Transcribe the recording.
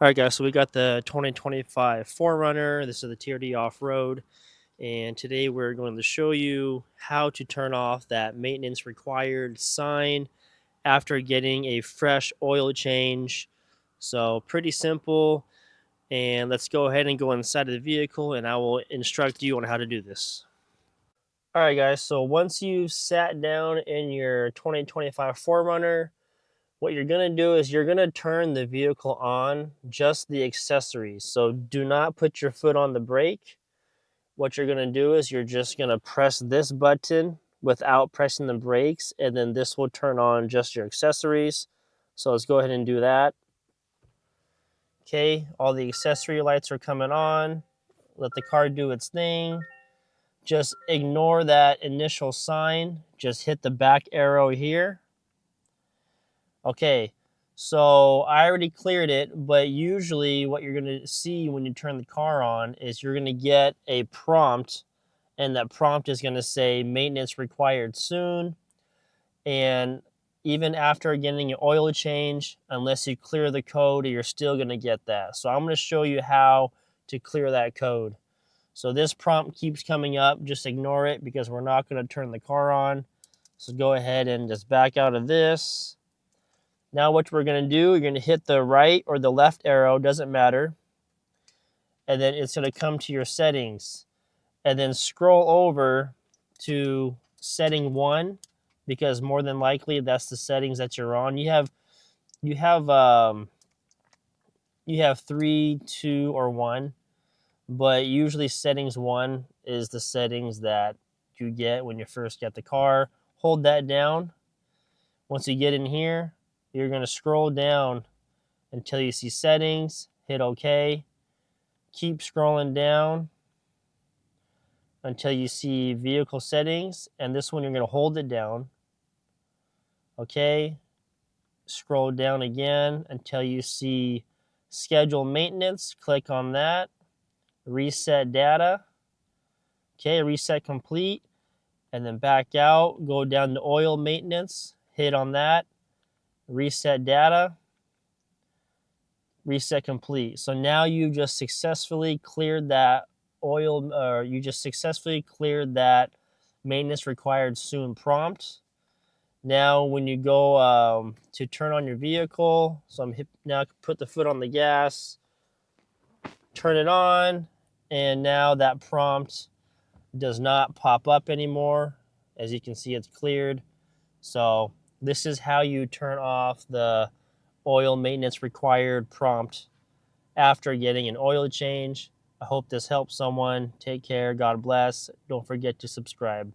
All right, guys. So we got the 2025 4Runner. This is the TRD off-road, and today we're going to show you how to turn off that maintenance required sign after getting a fresh oil change. So pretty simple. And let's go ahead and go inside of the vehicle, and I will instruct you on how to do this. All right, guys. So once you've sat down in your 2025 4Runner, what you're going to do is you're going to turn the vehicle on, just the accessories. So do not put your foot on the brake. What you're going to do is you're just going to press this button without pressing the brakes, and then this will turn on just your accessories. So let's go ahead and do that. Okay, all the accessory lights are coming on. Let the car do its thing. Just ignore that initial sign. Just hit the back arrow here. Okay, so I already cleared it, but usually what you're going to see when you turn the car on is you're going to get a prompt, and that prompt is going to say maintenance required soon. And even after getting an oil change, unless you clear the code, you're still going to get that. So I'm going to show you how to clear that code. So this prompt keeps coming up. Just ignore it because we're not going to turn the car on. So go ahead and just back out of this. Now what we're going to do, you're going to hit the right or the left arrow, doesn't matter. And then it's going to come to your settings. And then scroll over to setting 1, because more than likely that's the settings that you're on. You have 3, 2, or 1, but usually settings 1 is the settings that you get when you first get the car. Hold that down. Once you get in here, you're going to scroll down until you see settings, hit OK. Keep scrolling down until you see vehicle settings, and this one you're going to hold it down. Okay, scroll down again until you see schedule maintenance. Click on that. Reset data. Okay, reset complete, and then back out. Go down to oil maintenance. Hit on that. Reset data. Reset complete. So now you just successfully cleared that oil, or you just successfully cleared that maintenance required soon prompt. Now when you go to turn on your vehicle, so now put the foot on the gas, turn it on, and now that prompt does not pop up anymore. As you can see, it's cleared. So this is how you turn off the oil maintenance required prompt after getting an oil change. I hope this helps someone. Take care. God bless. Don't forget to subscribe.